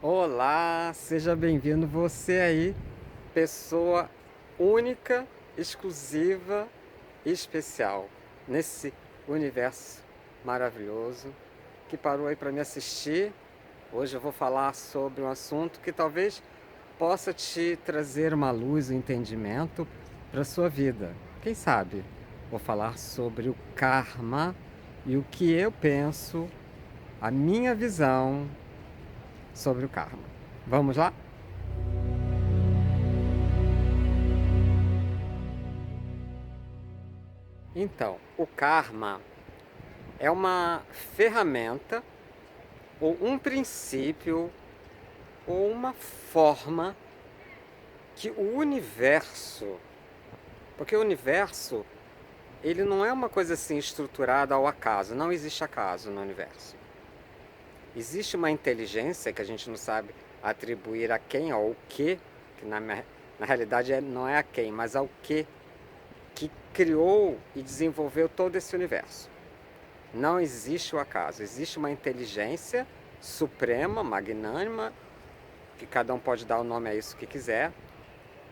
Olá, seja bem-vindo. Você aí, pessoa única, exclusiva e especial nesse universo maravilhoso que parou aí para me assistir. Hoje eu vou falar sobre um assunto que talvez possa te trazer uma luz, um entendimento para a sua vida. Quem sabe? Vou falar sobre o karma e o que eu penso, a minha visão sobre o karma. Vamos lá? Então, o karma é uma ferramenta ou um princípio ou uma forma que o universo, porque o universo ele não é uma coisa assim estruturada ao acaso, não existe acaso no universo. Existe uma inteligência que a gente não sabe atribuir a quem ou o que na realidade não é a quem, mas ao que criou e desenvolveu todo esse universo. Não existe o acaso, existe uma inteligência suprema, magnânima, que cada um pode dar o nome a isso que quiser,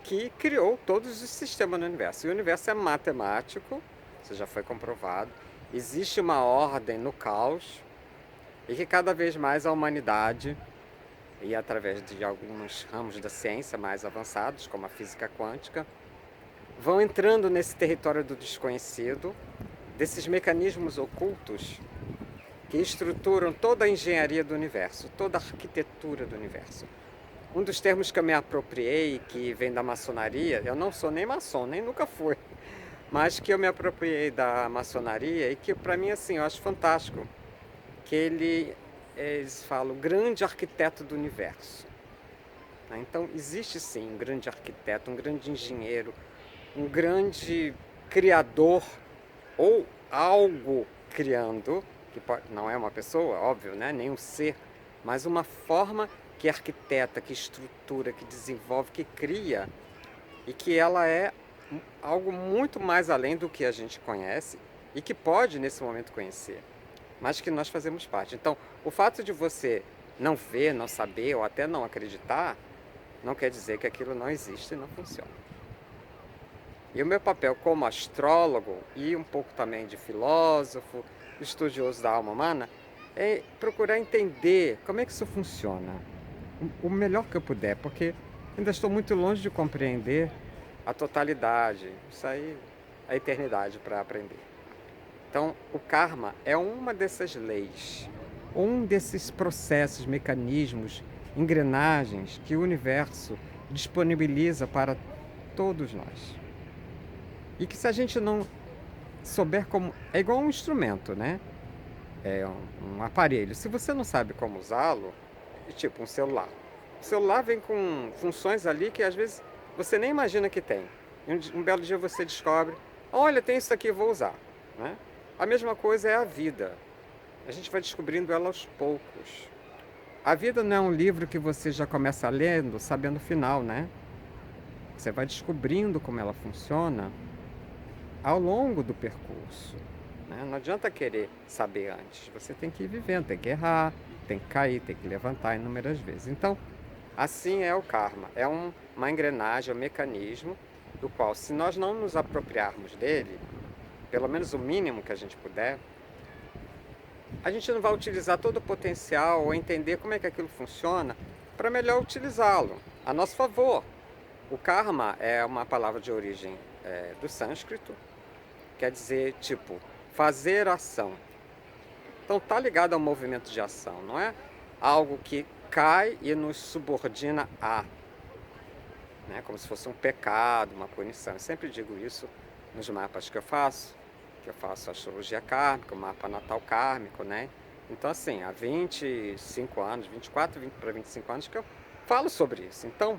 que criou todos os sistemas do universo. E o universo é matemático, isso já foi comprovado. Existe uma ordem no caos e que cada vez mais a humanidade, e através de alguns ramos da ciência mais avançados, como a física quântica, vão entrando nesse território do desconhecido, desses mecanismos ocultos que estruturam toda a engenharia do universo, toda a arquitetura do universo. Um dos termos que eu me apropriei, que vem da maçonaria, eu não sou nem maçom, nem nunca fui, mas que eu me apropriei da maçonaria e que para mim assim, eu acho fantástico, que eles falam grande arquiteto do universo. Então existe sim um grande arquiteto, um grande engenheiro, um grande criador ou algo criando, que não é uma pessoa, óbvio, né? Nem um ser, mas uma forma que arquiteta, que estrutura, que desenvolve, que cria, e que ela é algo muito mais além do que a gente conhece e que pode nesse momento conhecer, mas que nós fazemos parte. Então, o fato de você não ver, não saber ou até não acreditar, não quer dizer que aquilo não existe e não funciona. E o meu papel como astrólogo e um pouco também de filósofo, estudioso da alma humana, é procurar entender como é que isso funciona. O melhor que eu puder, porque ainda estou muito longe de compreender a totalidade, isso aí, a eternidade para aprender. Então, o karma é uma dessas leis, um desses processos, mecanismos, engrenagens que o universo disponibiliza para todos nós. E que se a gente não souber como. É igual um instrumento, né? É um aparelho. Se você não sabe como usá-lo, é tipo um celular. O celular vem com funções ali que às vezes você nem imagina que tem. E um belo dia você descobre: olha, tem isso aqui, vou usar. Né? A mesma coisa é a vida. A gente vai descobrindo ela aos poucos. A vida não é um livro que você já começa lendo sabendo o final, né? Você vai descobrindo como ela funciona ao longo do percurso. Né? Não adianta querer saber antes. Você tem que ir vivendo, tem que errar, tem que cair, tem que levantar inúmeras vezes. Então, assim é o karma. É uma engrenagem, um mecanismo do qual, se nós não nos apropriarmos dele, pelo menos o mínimo que a gente puder, a gente não vai utilizar todo o potencial ou entender como é que aquilo funciona para melhor utilizá-lo a nosso favor. O karma é uma palavra de origem do sânscrito, quer dizer, tipo, fazer ação. Então tá ligado ao movimento de ação, não é algo que cai e nos subordina a, né? Como se fosse um pecado, uma punição. Eu sempre digo isso nos mapas que eu faço astrologia kármica, o mapa natal kármico, né? Então assim, há 25 anos, 24 para 25 anos que eu falo sobre isso. Então,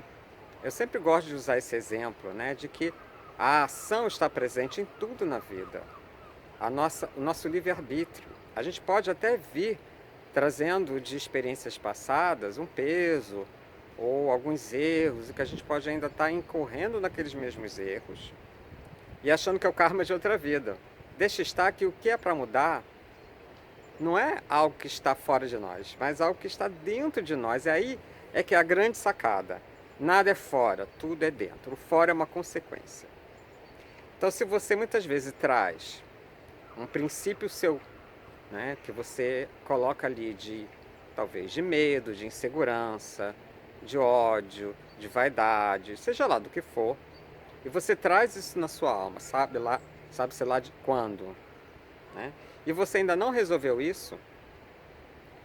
eu sempre gosto de usar esse exemplo, né, de que a ação está presente em tudo na vida. O nosso livre-arbítrio. A gente pode até vir trazendo de experiências passadas um peso ou alguns erros, e que a gente pode ainda estar incorrendo naqueles mesmos erros e achando que é o karma de outra vida. Deixa estar que o que é para mudar não é algo que está fora de nós, mas algo que está dentro de nós. E aí é que é a grande sacada. Nada é fora, tudo é dentro. O fora é uma consequência. Então, se você muitas vezes traz um princípio seu, né, que você coloca ali de talvez de medo, de insegurança, de ódio, de vaidade, seja lá do que for, e você traz isso na sua alma, sabe-se lá de quando, né? E você ainda não resolveu isso,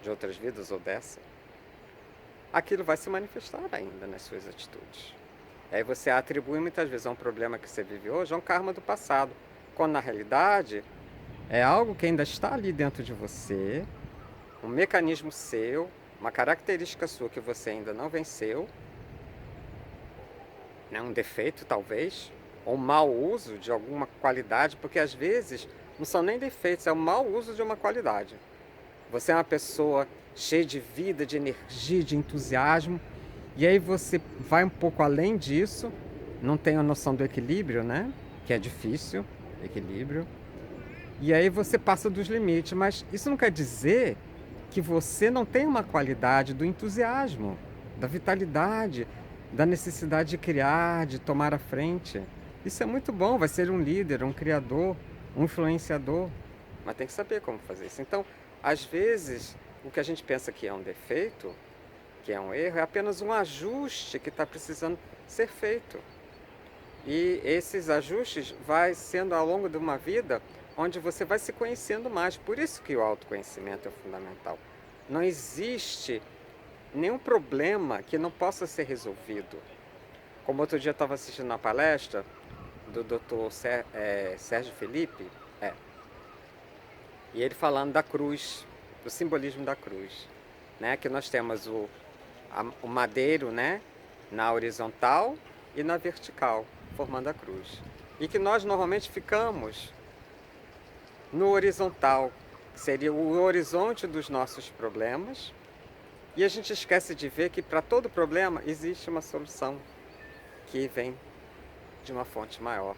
de outras vidas ou dessa, aquilo vai se manifestar ainda nas suas atitudes. Aí você atribui muitas vezes a um problema que você vive hoje a um karma do passado, quando na realidade é algo que ainda está ali dentro de você, um mecanismo seu, uma característica sua que você ainda não venceu, né? Um defeito talvez, ou um mau uso de alguma qualidade, porque às vezes não são nem defeitos, é o mau uso de uma qualidade. Você é uma pessoa cheia de vida, de energia, de entusiasmo, e aí você vai um pouco além disso, não tem a noção do equilíbrio, né? Que é difícil, equilíbrio. E aí você passa dos limites, mas isso não quer dizer que você não tem uma qualidade do entusiasmo, da vitalidade, da necessidade de criar, de tomar a frente. Isso é muito bom, vai ser um líder, um criador, um influenciador, mas tem que saber como fazer isso. Então, às vezes, o que a gente pensa que é um defeito, que é um erro, é apenas um ajuste que está precisando ser feito. E esses ajustes vai sendo ao longo de uma vida onde você vai se conhecendo mais. Por isso que o autoconhecimento é fundamental. Não existe nenhum problema que não possa ser resolvido. Como outro dia eu estava assistindo uma palestra do Dr. Sérgio Felipe, e ele falando da cruz, do simbolismo da cruz, né? Que nós temos o madeiro, né? Na horizontal e na vertical, formando a cruz. E que nós normalmente ficamos no horizontal, que seria o horizonte dos nossos problemas, e a gente esquece de ver que para todo problema existe uma solução que vem de uma fonte maior,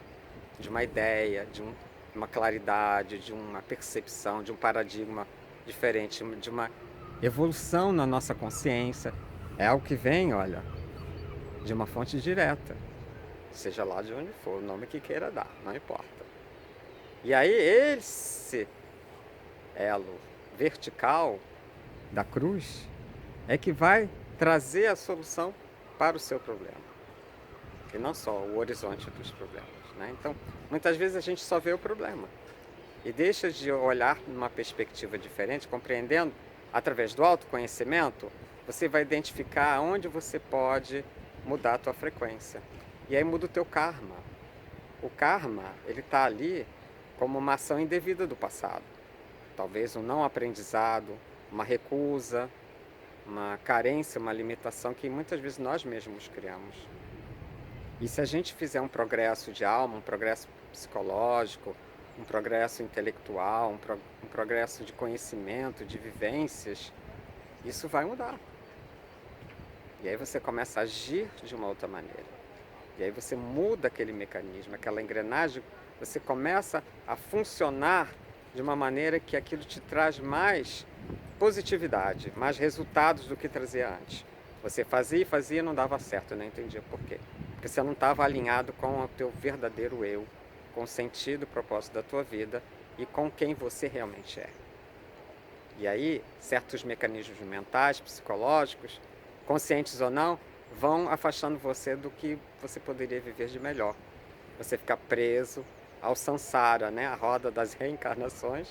de uma ideia, de uma claridade, de uma percepção, de um paradigma diferente, de uma evolução na nossa consciência. É algo que vem, olha, de uma fonte direta, seja lá de onde for, o nome que queira dar, não importa. E aí esse elo vertical da cruz é que vai trazer a solução para o seu problema, e não só o horizonte dos problemas, né? Então, muitas vezes a gente só vê o problema e deixa de olhar numa perspectiva diferente, compreendendo, através do autoconhecimento, você vai identificar onde você pode mudar a tua frequência. E aí muda o teu karma. O karma, ele está ali como uma ação indevida do passado. Talvez um não aprendizado, uma recusa, uma carência, uma limitação que muitas vezes nós mesmos criamos. E se a gente fizer um progresso de alma, um progresso psicológico, um progresso intelectual, um progresso de conhecimento, de vivências, isso vai mudar. E aí você começa a agir de uma outra maneira. E aí você muda aquele mecanismo, aquela engrenagem, você começa a funcionar de uma maneira que aquilo te traz mais positividade, mais resultados do que trazia antes. Você fazia e fazia e não dava certo, eu não entendia por quê. Porque você não estava alinhado com o teu verdadeiro eu, com o sentido e propósito da tua vida e com quem você realmente é. E aí, certos mecanismos mentais, psicológicos, conscientes ou não, vão afastando você do que você poderia viver de melhor. Você fica preso ao samsara, né? A roda das reencarnações,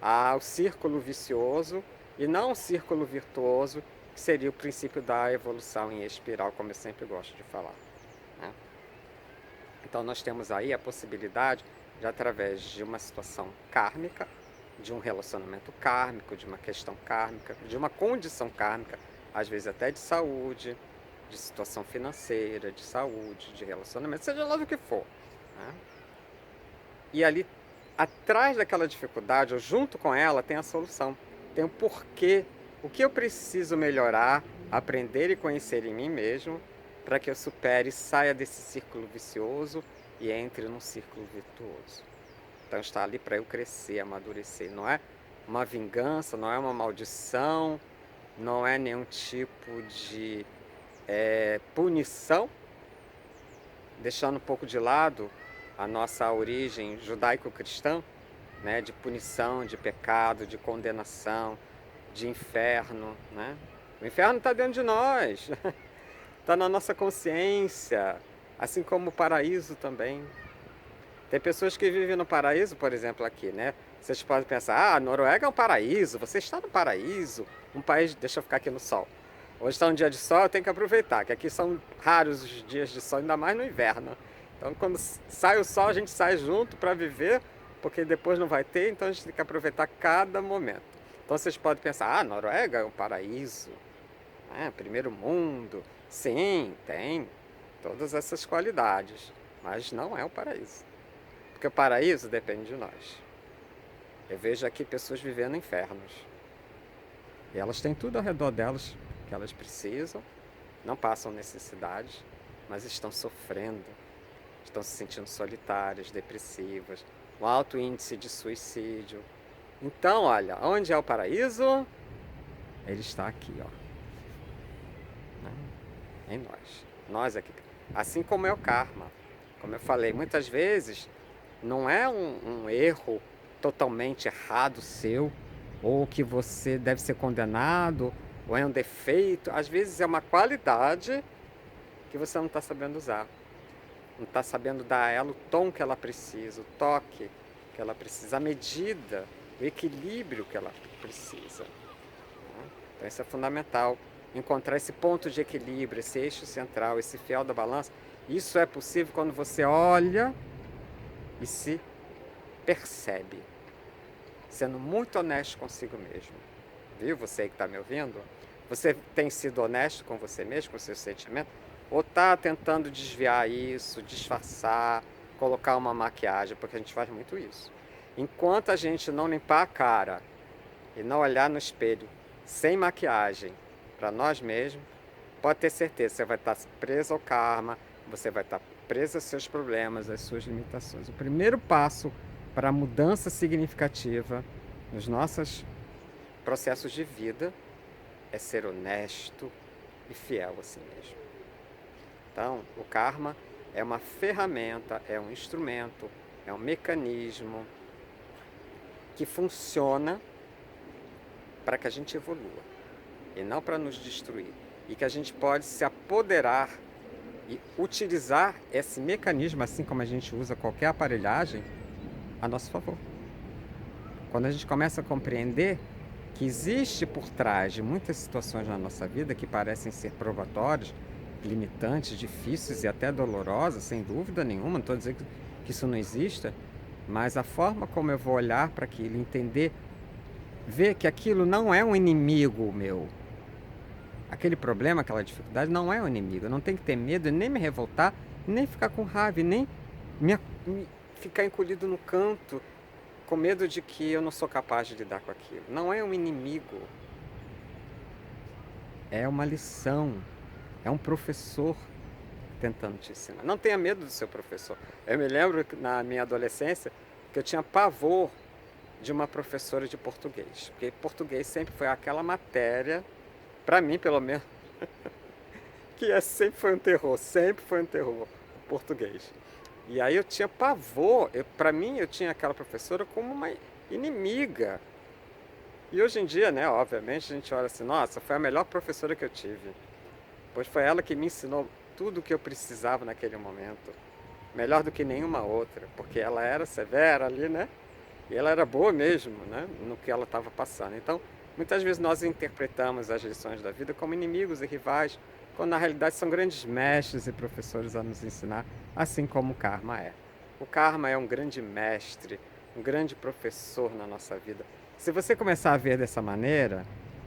ao círculo vicioso e não o círculo virtuoso, que seria o princípio da evolução em espiral, como eu sempre gosto de falar, né? Então nós temos aí a possibilidade de, através de uma situação kármica, de um relacionamento kármico, de uma questão kármica, de uma condição kármica, às vezes até de saúde, de situação financeira, de saúde, de relacionamento, seja lá do que for, né? E ali, atrás daquela dificuldade, ou junto com ela, tem a solução. Tem o porquê, o que eu preciso melhorar, aprender e conhecer em mim mesmo, para que eu supere e saia desse círculo vicioso e entre num círculo virtuoso. Então está ali para eu crescer, amadurecer. Não é uma vingança, não é uma maldição, não é nenhum tipo de punição, deixando um pouco de lado a nossa origem judaico-cristã, né, de punição, de pecado, de condenação, de inferno, né? O inferno está dentro de nós, está na nossa consciência, assim como o paraíso também. Tem pessoas que vivem no paraíso, por exemplo, aqui, né? Vocês podem pensar, a Noruega é um paraíso, você está no paraíso, um país, deixa eu ficar aqui no sol. Hoje está um dia de sol, eu tenho que aproveitar, que aqui são raros os dias de sol, ainda mais no inverno. Então, quando sai o sol, a gente sai junto para viver, porque depois não vai ter, então a gente tem que aproveitar cada momento. Então, vocês podem pensar, a Noruega é um paraíso, né? Primeiro mundo. Sim, tem todas essas qualidades, mas não é um paraíso. Porque o paraíso depende de nós. Eu vejo aqui pessoas vivendo infernos. E elas têm tudo ao redor delas que elas precisam, não passam necessidades, mas estão sofrendo, estão se sentindo solitárias, depressivas, um alto índice de suicídio. Então, olha, onde é o paraíso? Ele está aqui, ó, né? Em nós. Nós aqui. Assim como é o karma. Como eu falei, muitas vezes não é um erro totalmente errado seu, ou que você deve ser condenado, ou é um defeito. Às vezes é uma qualidade que você não está sabendo usar. Não está sabendo dar a ela o tom que ela precisa, o toque que ela precisa, a medida, o equilíbrio que ela precisa. Então isso é fundamental. Encontrar esse ponto de equilíbrio, esse eixo central, esse fiel da balança. Isso é possível quando você olha e se percebe, sendo muito honesto consigo mesmo. Viu, você aí que está me ouvindo? Você tem sido honesto com você mesmo, com seus sentimentos? Ou está tentando desviar isso, disfarçar, colocar uma maquiagem? Porque a gente faz muito isso. Enquanto a gente não limpar a cara e não olhar no espelho sem maquiagem para nós mesmos, pode ter certeza, você vai estar preso ao karma, você vai estar preso aos seus problemas, às suas limitações. O primeiro passo para a mudança significativa nos nossos processos de vida é ser honesto e fiel a si mesmo. Então, o karma é uma ferramenta, é um instrumento, é um mecanismo que funciona para que a gente evolua e não para nos destruir. E que a gente pode se apoderar e utilizar esse mecanismo, assim como a gente usa qualquer aparelhagem, a nosso favor. Quando a gente começa a compreender que existe por trás de muitas situações na nossa vida que parecem ser provatórias, limitantes, difíceis e até dolorosas, sem dúvida nenhuma, não estou dizendo que isso não exista, mas a forma como eu vou olhar para aquilo, entender, ver que aquilo não é um inimigo meu. Aquele problema, aquela dificuldade não é um inimigo. Eu não tenho que ter medo, nem me revoltar, nem ficar com raiva, nem ficar encolhido no canto, com medo de que eu não sou capaz de lidar com aquilo. Não é um inimigo. É uma lição. É um professor tentando te ensinar. Não tenha medo do seu professor. Eu me lembro que na minha adolescência que eu tinha pavor de uma professora de português. Porque português sempre foi aquela matéria, para mim pelo menos, que sempre foi um terror, o português. E aí eu tinha pavor, para mim eu tinha aquela professora como uma inimiga. E hoje em dia, né, obviamente, a gente olha assim, nossa, foi a melhor professora que eu tive. Pois foi ela que me ensinou tudo o que eu precisava naquele momento. Melhor do que nenhuma outra, porque ela era severa ali, né? E ela era boa mesmo, né? No que ela estava passando. Então, muitas vezes nós interpretamos as lições da vida como inimigos e rivais, quando na realidade são grandes mestres e professores a nos ensinar, assim como o karma é. O karma é um grande mestre, um grande professor na nossa vida. Se você começar a ver dessa maneira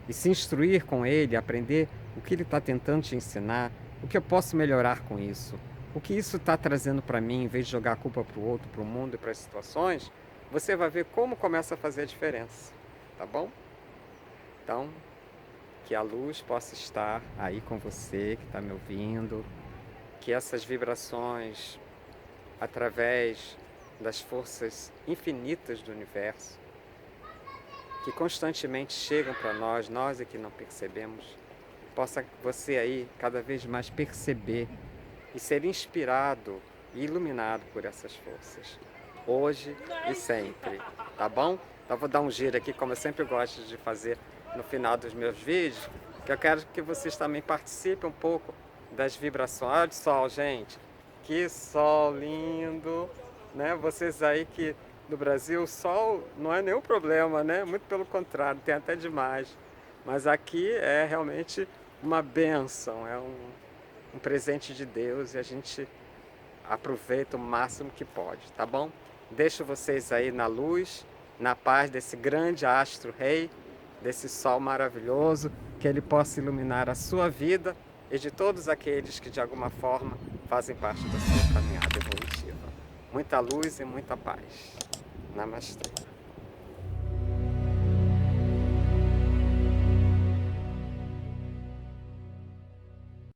e se instruir com ele, aprender o que ele está tentando te ensinar, o que eu posso melhorar com isso, o que isso está trazendo para mim, em vez de jogar a culpa para o outro, para o mundo e para as situações, você vai ver como começa a fazer a diferença, tá bom? Então, que a luz possa estar aí com você que está me ouvindo, que essas vibrações, através das forças infinitas do universo, que constantemente chegam para nós é que não percebemos, possa você aí cada vez mais perceber e ser inspirado e iluminado por essas forças, hoje e sempre, tá bom? Então vou dar um giro aqui, como eu sempre gosto de fazer no final dos meus vídeos, que eu quero que vocês também participem um pouco das vibrações. Olha o sol, gente, que sol lindo, né? Vocês aí que no Brasil o sol não é nenhum problema, né? Muito pelo contrário, tem até demais. Mas aqui é realmente uma bênção, é um presente de Deus e a gente aproveita o máximo que pode, tá bom? Deixo vocês aí na luz, na paz desse grande astro rei, desse sol maravilhoso, que ele possa iluminar a sua vida e de todos aqueles que de alguma forma fazem parte da sua caminhada evolutiva. Muita luz e muita paz. Namastê.